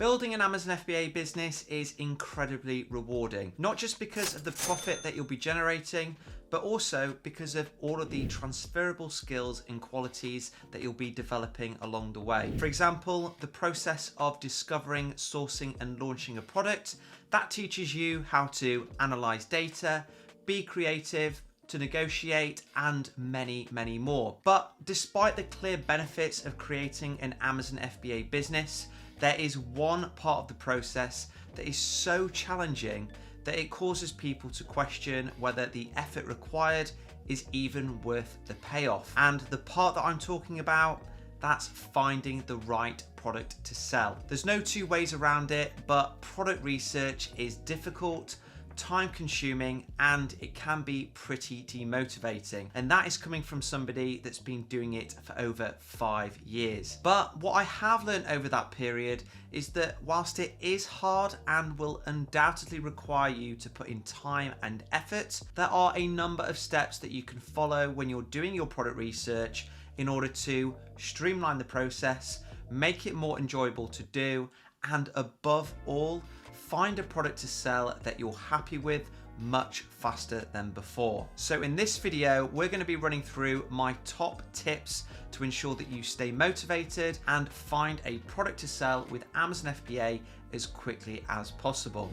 Building an Amazon FBA business is incredibly rewarding, not just because of the profit that you'll be generating, but also because of all of the transferable skills and qualities that you'll be developing along the way. For example, the process of discovering, sourcing, and launching a product, that teaches you how to analyze data, be creative, to negotiate, and many, many more. But despite the clear benefits of creating an Amazon FBA business, there is one part of the process that is so challenging that it causes people to question whether the effort required is even worth the payoff. And the part that I'm talking about, that's finding the right product to sell. There's no two ways around it, but product research is difficult, time consuming, and it can be pretty demotivating. And that is coming from somebody that's been doing it for over 5 years. But what I have learned over that period is that whilst it is hard and will undoubtedly require you to put in time and effort, there are a number of steps that you can follow when you're doing your product research in order to streamline the process, make it more enjoyable to do, and above all, find a product to sell that you're happy with much faster than before. So in this video, we're going to be running through my top tips to ensure that you stay motivated and find a product to sell with Amazon FBA as quickly as possible.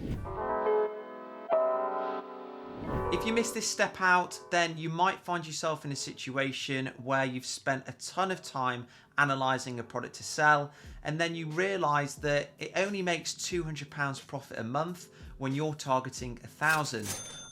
If you miss this step out, then you might find yourself in a situation where you've spent a ton of time analysing a product to sell, and then you realise that it only makes £200 profit a month when you're targeting 1,000.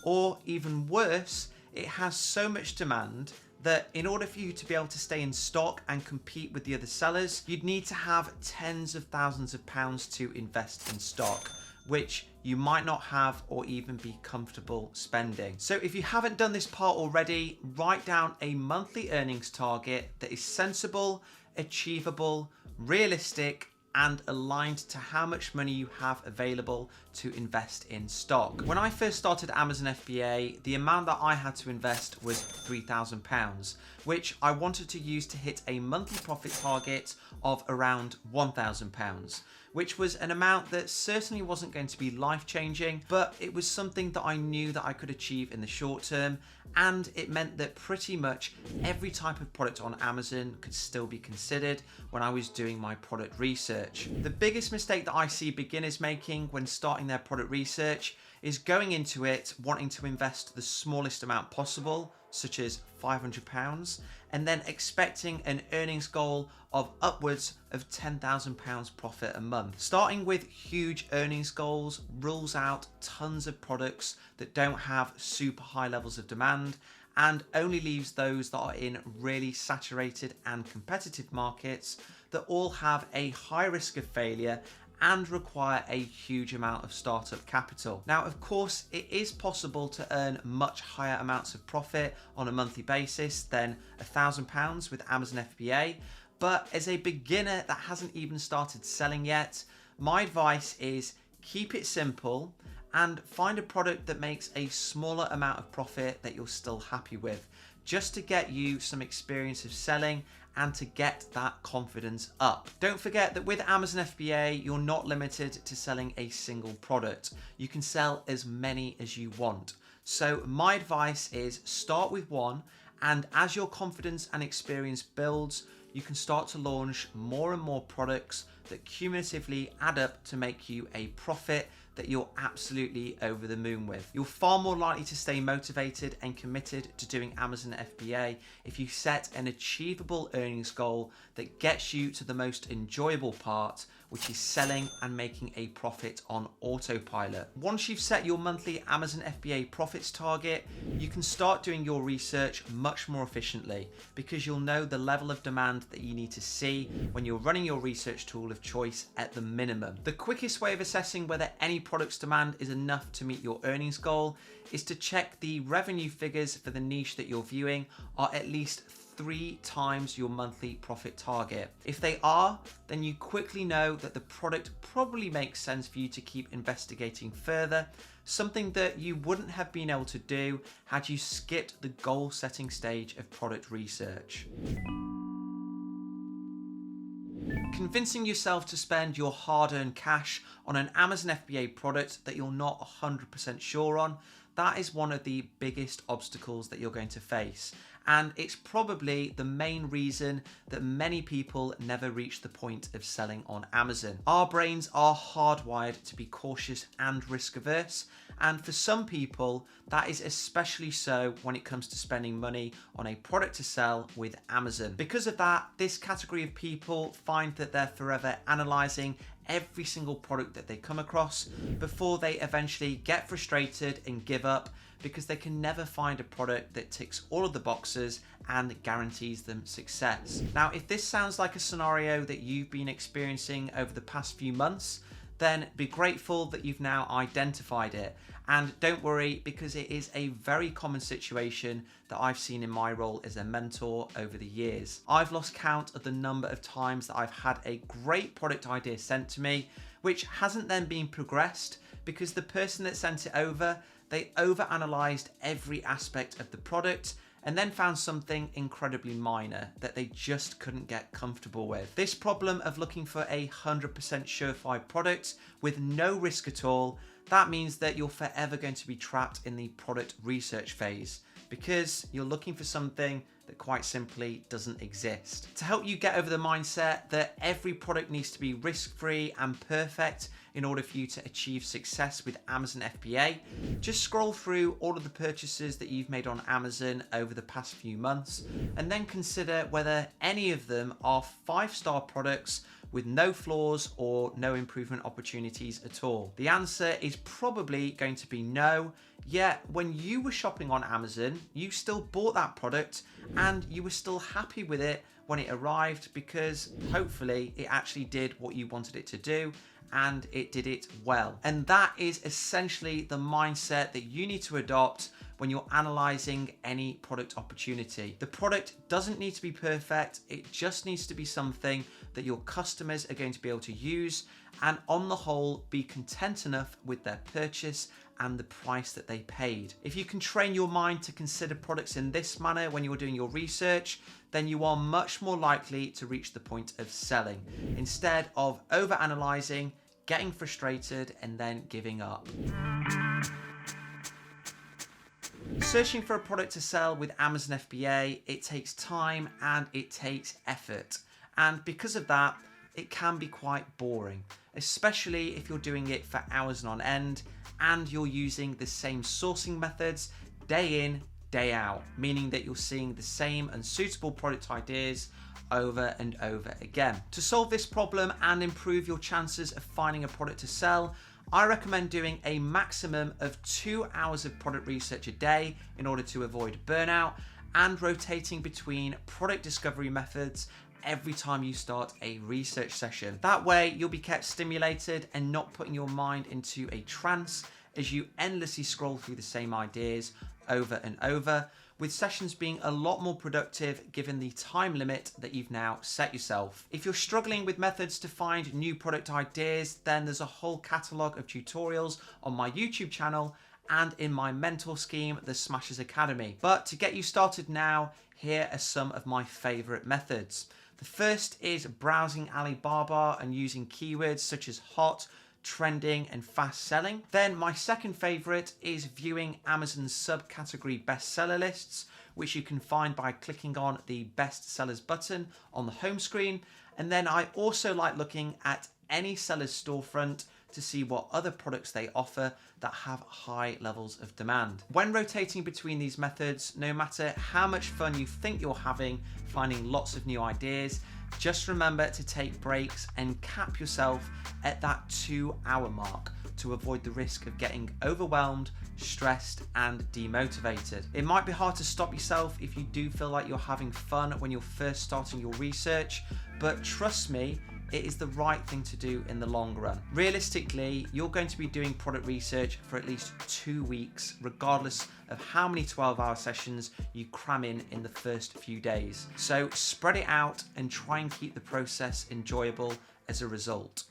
Or even worse, it has so much demand that in order for you to be able to stay in stock and compete with the other sellers, you'd need to have tens of thousands of pounds to invest in stock, which you might not have or even be comfortable spending. So if you haven't done this part already, write down a monthly earnings target that is sensible, achievable, realistic, and aligned to how much money you have available to invest in stock. When I first started Amazon FBA, the amount that I had to invest was £3,000, which I wanted to use to hit a monthly profit target of around £1,000, which was an amount that certainly wasn't going to be life-changing, but it was something that I knew that I could achieve in the short term, and it meant that pretty much every type of product on Amazon could still be considered when I was doing my product research. The biggest mistake that I see beginners making when starting their product research is going into it wanting to invest the smallest amount possible, such as £500, and then expecting an earnings goal of upwards of £10,000 profit a month. Starting with huge earnings goals rules out tons of products that don't have super high levels of demand and only leaves those that are in really saturated and competitive markets that all have a high risk of failure and require a huge amount of startup capital. Now, of course, it is possible to earn much higher amounts of profit on a monthly basis than £1,000 with Amazon FBA, but as a beginner that hasn't even started selling yet, my advice is keep it simple and find a product that makes a smaller amount of profit that you're still happy with, just to get you some experience of selling and to get that confidence up. Don't forget that with Amazon FBA, you're not limited to selling a single product. You can sell as many as you want. So my advice is start with one, and as your confidence and experience builds, you can start to launch more and more products that cumulatively add up to make you a profit that you're absolutely over the moon with. You're far more likely to stay motivated and committed to doing Amazon FBA if you set an achievable earnings goal that gets you to the most enjoyable part, which is selling and making a profit on autopilot. Once you've set your monthly Amazon FBA profits target, you can start doing your research much more efficiently because you'll know the level of demand that you need to see when you're running your research tool of choice at the minimum. The quickest way of assessing whether any product's demand is enough to meet your earnings goal is to check the revenue figures for the niche that you're viewing are at least 3 times your monthly profit target. If they are, then you quickly know that the product probably makes sense for you to keep investigating further, something that you wouldn't have been able to do had you skipped the goal setting stage of product research. Convincing yourself to spend your hard-earned cash on an Amazon FBA product that you're not 100% sure on, that is one of the biggest obstacles that you're going to face. And it's probably the main reason that many people never reach the point of selling on Amazon. Our brains are hardwired to be cautious and risk averse. And for some people, that is especially so when it comes to spending money on a product to sell with Amazon. Because of that, this category of people find that they're forever analyzing every single product that they come across before they eventually get frustrated and give up, because they can never find a product that ticks all of the boxes and guarantees them success. Now, if this sounds like a scenario that you've been experiencing over the past few months, then be grateful that you've now identified it. And don't worry, because it is a very common situation that I've seen in my role as a mentor over the years. I've lost count of the number of times that I've had a great product idea sent to me, which hasn't then been progressed because the person that sent it over, they overanalyzed every aspect of the product and then found something incredibly minor that they just couldn't get comfortable with. This problem of looking for a 100% surefire product with no risk at all, that means that you're forever going to be trapped in the product research phase because you're looking for something that quite simply doesn't exist. To help you get over the mindset that every product needs to be risk-free and perfect in order for you to achieve success with Amazon FBA, just scroll through all of the purchases that you've made on Amazon over the past few months and then consider whether any of them are 5-star products with no flaws or no improvement opportunities at all. The answer is probably going to be no, yet when you were shopping on Amazon, you still bought that product and you were still happy with it when it arrived because hopefully it actually did what you wanted it to do and it did it well. And that is essentially the mindset that you need to adopt when you're analyzing any product opportunity. The product doesn't need to be perfect, it just needs to be something that your customers are going to be able to use and on the whole be content enough with their purchase and the price that they paid. If you can train your mind to consider products in this manner when you're doing your research, then you are much more likely to reach the point of selling instead of overanalyzing, getting frustrated and then giving up. Searching for a product to sell with Amazon FBA, it takes time and it takes effort. And because of that, it can be quite boring, especially if you're doing it for hours on end and you're using the same sourcing methods day in, day out, meaning that you're seeing the same unsuitable product ideas over and over again. To solve this problem and improve your chances of finding a product to sell, I recommend doing a maximum of 2 hours of product research a day in order to avoid burnout and rotating between product discovery methods every time you start a research session. That way you'll be kept stimulated and not putting your mind into a trance as you endlessly scroll through the same ideas over and over, with sessions being a lot more productive given the time limit that you've now set yourself. If you're struggling with methods to find new product ideas, then there's a whole catalogue of tutorials on my YouTube channel and in my mentor scheme, the Smashers Academy. But to get you started now, here are some of my favourite methods. The first is browsing Alibaba and using keywords such as hot, trending and fast selling. Then my second favorite is viewing Amazon's subcategory bestseller lists, which you can find by clicking on the best sellers button on the home screen. And then I also like looking at any seller's storefront to see what other products they offer that have high levels of demand. When rotating between these methods, no matter how much fun you think you're having finding lots of new ideas, just remember to take breaks and cap yourself at that 2-hour mark to avoid the risk of getting overwhelmed, stressed, and demotivated. It might be hard to stop yourself if you do feel like you're having fun when you're first starting your research, but trust me, it is the right thing to do in the long run. Realistically, you're going to be doing product research for at least 2 weeks, regardless of how many 12-hour sessions you cram in the first few days. So spread it out and try and keep the process enjoyable as a result.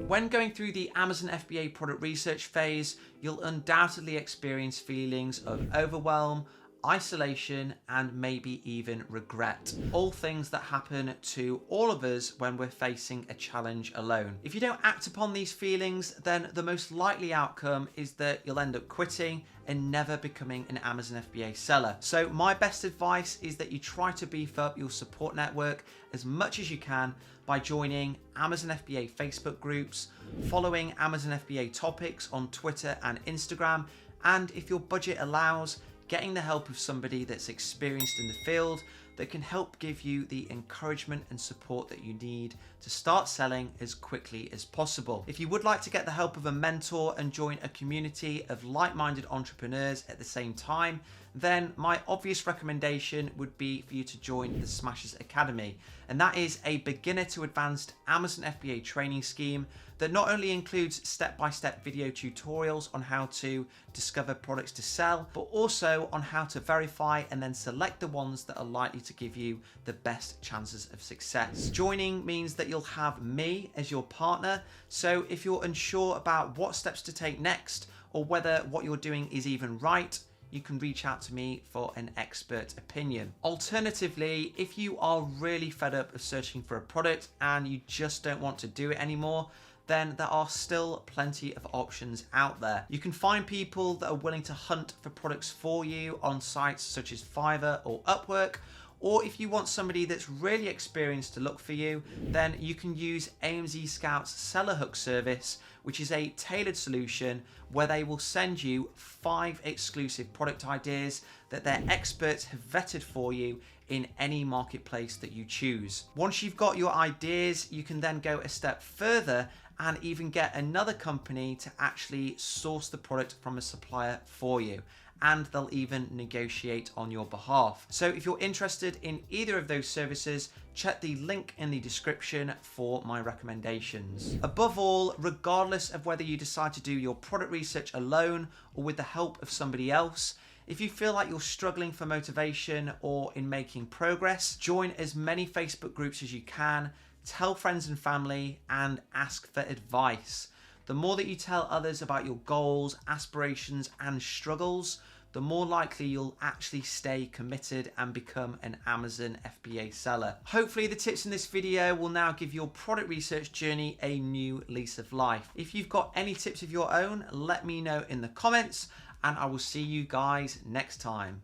When going through the Amazon FBA product research phase, you'll undoubtedly experience feelings of overwhelm, isolation, and maybe even regret. All things that happen to all of us when we're facing a challenge alone. If you don't act upon these feelings, then the most likely outcome is that you'll end up quitting and never becoming an Amazon FBA seller. So my best advice is that you try to beef up your support network as much as you can by joining Amazon FBA Facebook groups, following Amazon FBA topics on Twitter and Instagram, and if your budget allows, getting the help of somebody that's experienced in the field that can help give you the encouragement and support that you need to start selling as quickly as possible. If you would like to get the help of a mentor and join a community of like-minded entrepreneurs at the same time, then my obvious recommendation would be for you to join the Smashers Academy. And that is a beginner to advanced Amazon FBA training scheme that not only includes step-by-step video tutorials on how to discover products to sell, but also on how to verify and then select the ones that are likely to give you the best chances of success. Joining means that you'll have me as your partner, so if you're unsure about what steps to take next or whether what you're doing is even right, you can reach out to me for an expert opinion. Alternatively, if you are really fed up of searching for a product and you just don't want to do it anymore, then there are still plenty of options out there. You can find people that are willing to hunt for products for you on sites such as Fiverr or Upwork, or if you want somebody that's really experienced to look for you, then you can use AMZ Scout's Seller Hook service, which is a tailored solution where they will send you 5 exclusive product ideas that their experts have vetted for you in any marketplace that you choose. Once you've got your ideas, you can then go a step further and even get another company to actually source the product from a supplier for you, and they'll even negotiate on your behalf. So if you're interested in either of those services, check the link in the description for my recommendations. Above all, regardless of whether you decide to do your product research alone or with the help of somebody else, if you feel like you're struggling for motivation or in making progress, join as many Facebook groups as you can, tell friends and family, and ask for advice. The more that you tell others about your goals, aspirations, and struggles, the more likely you'll actually stay committed and become an Amazon FBA seller. Hopefully the tips in this video will now give your product research journey a new lease of life. If you've got any tips of your own, let me know in the comments, and I will see you guys next time.